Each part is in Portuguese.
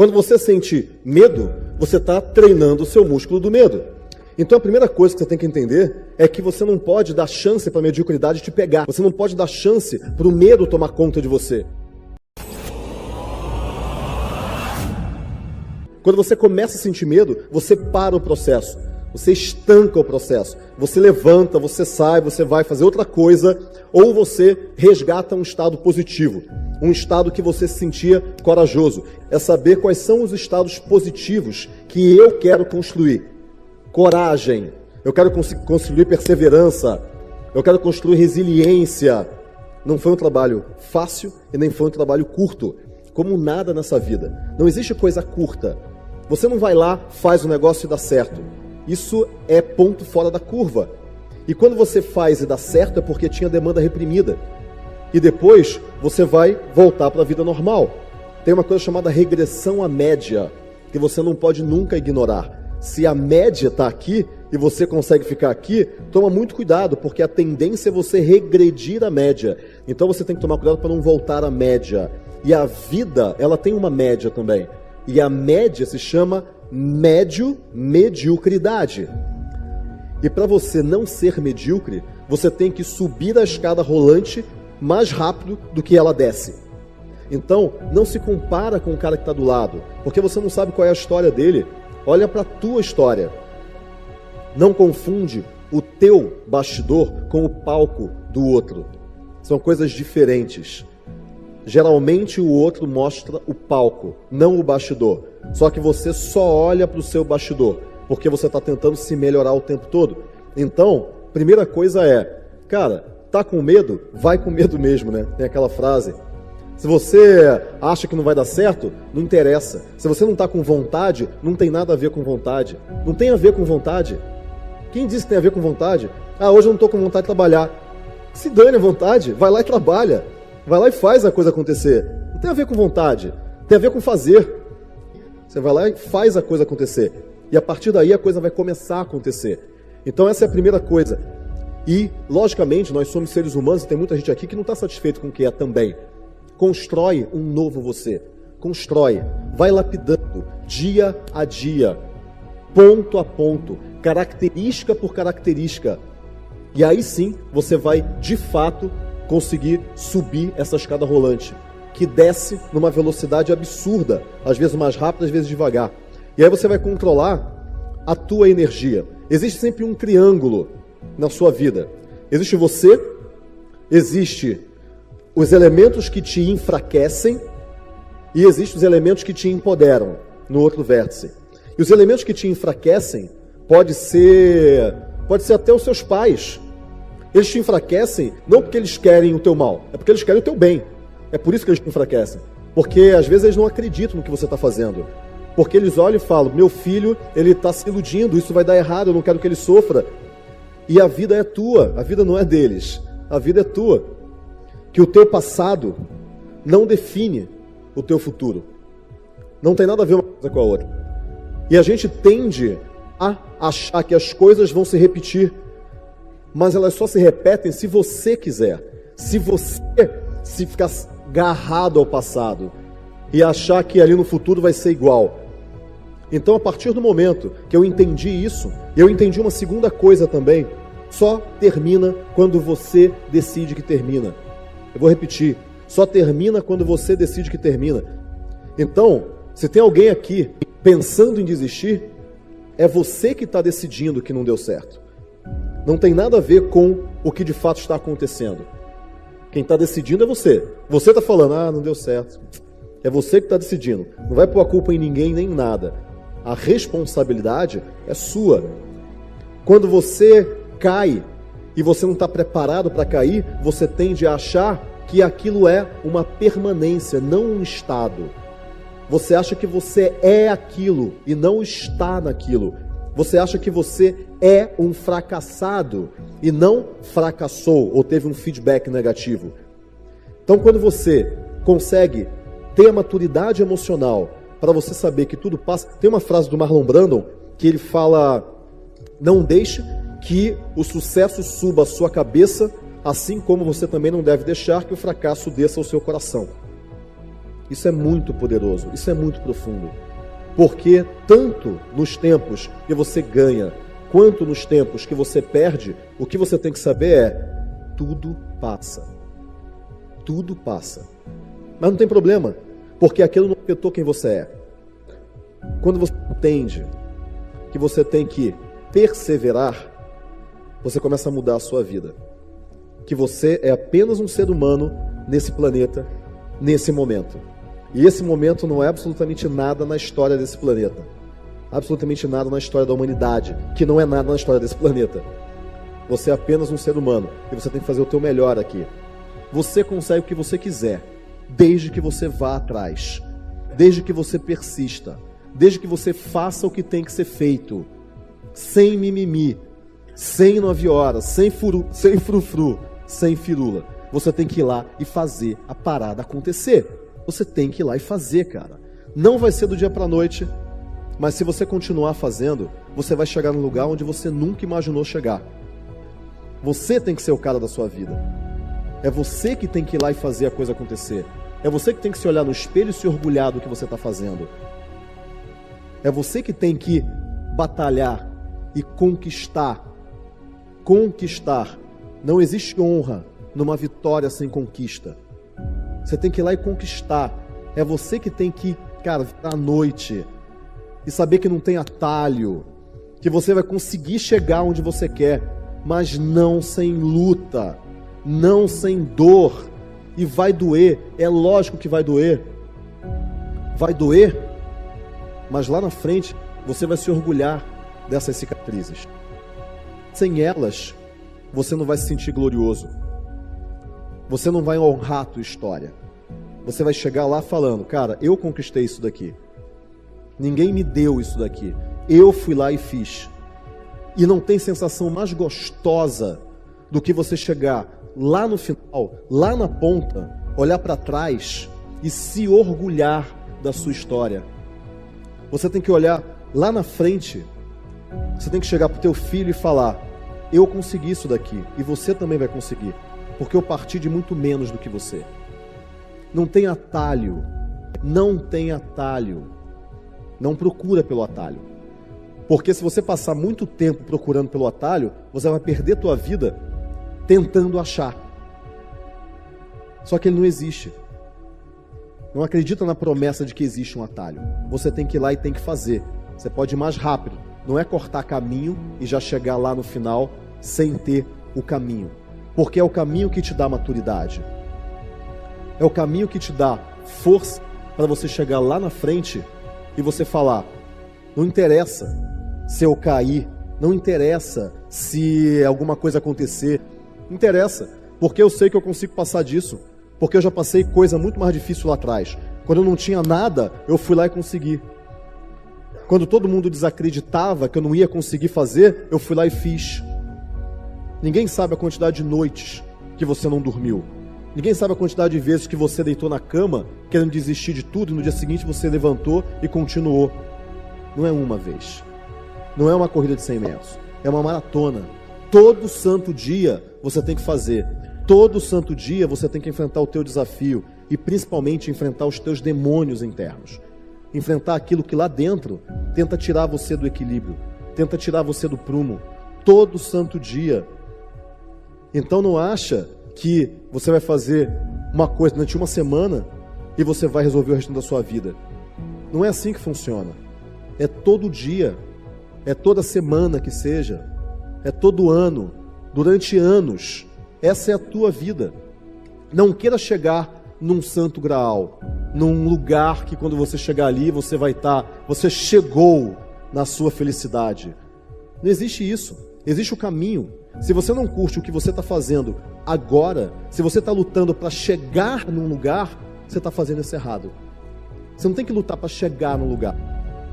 Quando você sente medo, você está treinando o seu músculo do medo. Então a primeira coisa que você tem que entender é que você não pode dar chance para a mediocridade te pegar. Você não pode dar chance para o medo tomar conta de você. Quando você começa a sentir medo, você para o processo. Você estanca o processo. Você levanta, você sai, você vai fazer outra coisa, ou você resgata um estado positivo. Um estado que você se sentia corajoso. É saber quais são os estados positivos que eu quero construir. Coragem. Eu quero construir perseverança. Eu quero construir resiliência. Não foi um trabalho fácil e nem foi um trabalho curto. Como nada nessa vida. Não existe coisa curta. Você não vai lá, faz o negócio e dá certo. Isso é ponto fora da curva. E quando você faz e dá certo é porque tinha demanda reprimida. E depois você vai voltar para a vida normal. Tem uma coisa chamada regressão à média, que você não pode nunca ignorar. Se a média está aqui e você consegue ficar aqui, toma muito cuidado, porque a tendência é você regredir a média. Então você tem que tomar cuidado para não voltar à média. E a vida, ela tem uma média também. E a média se chama mediocridade. E para você não ser medíocre, você tem que subir a escada rolante mais rápido do que ela desce. Então, não se compara com o cara que está do lado, porque você não sabe qual é a história dele. Olha para a tua história. Não confunde o teu bastidor com o palco do outro. São coisas diferentes. Geralmente o outro mostra o palco, não o bastidor. Só que você só olha para o seu bastidor, porque você está tentando se melhorar o tempo todo. Então, primeira coisa é, cara, tá com medo? Vai com medo mesmo, né? Tem aquela frase. Se você acha que não vai dar certo, não interessa. Se você não está com vontade, não tem nada a ver com vontade. Não tem a ver com vontade. Quem disse que tem a ver com vontade? Ah, hoje eu não estou com vontade de trabalhar. Se dane a vontade, vai lá e trabalha. Vai lá e faz a coisa acontecer. Não tem a ver com vontade, tem a ver com fazer. Você vai lá e faz a coisa acontecer. E a partir daí a coisa vai começar a acontecer. Então essa é a primeira coisa. E, logicamente, nós somos seres humanos e tem muita gente aqui que não está satisfeito com o que é também. Constrói um novo você. Constrói. Vai lapidando, dia a dia, ponto a ponto, característica por característica. E aí sim, você vai, de fato, conseguir subir essa escada rolante, que desce numa velocidade absurda, às vezes mais rápida, às vezes devagar. E aí você vai controlar a tua energia. Existe sempre um triângulo na sua vida. Existe você, existe os elementos que te enfraquecem e existem os elementos que te empoderam no outro vértice. E os elementos que te enfraquecem pode ser até os seus pais. Eles te enfraquecem não porque eles querem o teu mal, é porque eles querem o teu bem. É por isso que eles te enfraquecem. Porque às vezes eles não acreditam no que você está fazendo. Porque eles olham e falam, meu filho, ele está se iludindo, isso vai dar errado, eu não quero que ele sofra. E a vida é tua, a vida não é deles, a vida é tua. Que o teu passado não define o teu futuro. Não tem nada a ver uma coisa com a outra. E a gente tende a achar que as coisas vão se repetir. Mas elas só se repetem se você quiser. Se você se ficar agarrado ao passado e achar que ali no futuro vai ser igual. Então, a partir do momento que eu entendi isso, eu entendi uma segunda coisa também. Só termina quando você decide que termina. Eu vou repetir. Só termina quando você decide que termina. Então, se tem alguém aqui pensando em desistir, é você que está decidindo que não deu certo. Não tem nada a ver com o que de fato está acontecendo. Quem está decidindo é você. Você está falando, não deu certo. É você que está decidindo. Não vai pôr a culpa em ninguém nem em nada. A responsabilidade é sua. Quando você cai e você não está preparado para cair, você tende a achar que aquilo é uma permanência, não um estado. Você acha que você é aquilo e não está naquilo. Você acha que você é um fracassado e não fracassou ou teve um feedback negativo. Então, quando você consegue ter a maturidade emocional para você saber que tudo passa... Tem uma frase do Marlon Brando que ele fala: não deixe que o sucesso suba à sua cabeça, assim como você também não deve deixar que o fracasso desça ao seu coração. Isso é muito poderoso, isso é muito profundo. Porque tanto nos tempos que você ganha, quanto nos tempos que você perde, o que você tem que saber é: tudo passa. Tudo passa. Mas não tem problema, porque aquilo não afetou quem você é. Quando você entende que você tem que perseverar, você começa a mudar a sua vida. Que você é apenas um ser humano nesse planeta, nesse momento. E esse momento não é absolutamente nada na história desse planeta. Absolutamente nada na história da humanidade, que não é nada na história desse planeta. Você é apenas um ser humano e você tem que fazer o teu melhor aqui. Você consegue o que você quiser, desde que você vá atrás, desde que você persista, desde que você faça o que tem que ser feito, sem mimimi, sem 9 horas, sem frufru, sem firula. Você tem que ir lá e fazer a parada acontecer. Você tem que ir lá e fazer, cara. Não vai ser do dia para a noite, mas se você continuar fazendo, você vai chegar num lugar onde você nunca imaginou chegar. Você tem que ser o cara da sua vida. É você que tem que ir lá e fazer a coisa acontecer. É você que tem que se olhar no espelho e se orgulhar do que você está fazendo. É você que tem que batalhar e conquistar. Conquistar. Não existe honra numa vitória sem conquista. Você tem que ir lá e conquistar. É você que tem que, cara, virar à noite e saber que não tem atalho, que você vai conseguir chegar onde você quer, mas não sem luta, não sem dor. E vai doer, é lógico que vai doer. Vai doer, mas lá na frente você vai se orgulhar dessas cicatrizes. Sem elas, você não vai se sentir glorioso. Você não vai honrar a tua história. Você vai chegar lá falando: cara, eu conquistei isso daqui. Ninguém me deu isso daqui. Eu fui lá e fiz. E não tem sensação mais gostosa do que você chegar lá no final, lá na ponta, olhar para trás e se orgulhar da sua história. Você tem que olhar lá na frente. Você tem que chegar pro teu filho e falar: eu consegui isso daqui, e você também vai conseguir, porque eu parti de muito menos do que você. Não tem atalho. Não tem atalho. Não procura pelo atalho. Porque se você passar muito tempo procurando pelo atalho, você vai perder tua vida tentando achar. Só que ele não existe. Não acredita na promessa de que existe um atalho. Você tem que ir lá e tem que fazer. Você pode ir mais rápido. Não é cortar caminho e já chegar lá no final sem ter o caminho. Porque é o caminho que te dá maturidade. É o caminho que te dá força para você chegar lá na frente e você falar: não interessa se eu cair, não interessa se alguma coisa acontecer, não interessa, porque eu sei que eu consigo passar disso, porque eu já passei coisa muito mais difícil lá atrás. Quando eu não tinha nada, eu fui lá e consegui. Quando todo mundo desacreditava que eu não ia conseguir fazer, eu fui lá e fiz. Ninguém sabe a quantidade de noites que você não dormiu. Ninguém sabe a quantidade de vezes que você deitou na cama querendo desistir de tudo e no dia seguinte você levantou e continuou. Não é uma vez. Não é uma corrida de 100 metros. É uma maratona. Todo santo dia você tem que fazer. Todo santo dia você tem que enfrentar o teu desafio e principalmente enfrentar os teus demônios internos. Enfrentar aquilo que lá dentro tenta tirar você do equilíbrio, tenta tirar você do prumo. Todo santo dia. Então não acha que você vai fazer uma coisa durante uma semana e você vai resolver o resto da sua vida. Não é assim que funciona. É todo dia, é toda semana que seja, é todo ano, durante anos. Essa é a tua vida. Não queira chegar num santo graal, num lugar que quando você chegar ali você vai estar, você chegou na sua felicidade. Não existe isso. Existe o caminho. Se você não curte o que você está fazendo agora, se você está lutando para chegar num lugar, você está fazendo isso errado. Você não tem que lutar para chegar num lugar.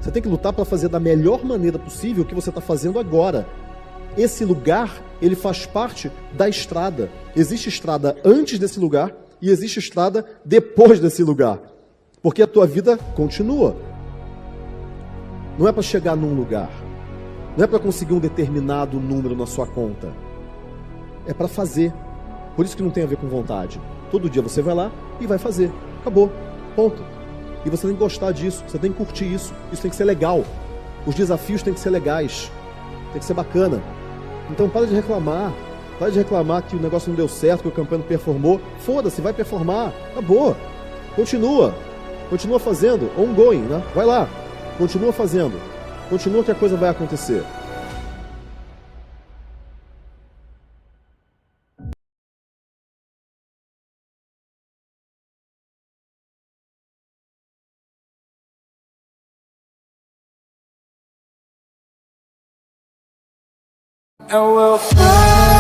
Você tem que lutar para fazer da melhor maneira possível o que você está fazendo agora. Esse lugar, ele faz parte da estrada. Existe estrada antes desse lugar e existe estrada depois desse lugar. Porque a tua vida continua. Não é para chegar num lugar. Não é para conseguir um determinado número na sua conta. É para fazer. Por isso que não tem a ver com vontade. Todo dia você vai lá e vai fazer. Acabou. Ponto. E você tem que gostar disso, você tem que curtir isso. Isso tem que ser legal. Os desafios têm que ser legais. Tem que ser bacana. Então para de reclamar. Para de reclamar que o negócio não deu certo, que o campanha não performou. Foda-se, vai performar. Acabou. Continua. Continua fazendo. Ongoing, né? Vai lá. Continua fazendo. Continua que a coisa vai acontecer. And we'll fly.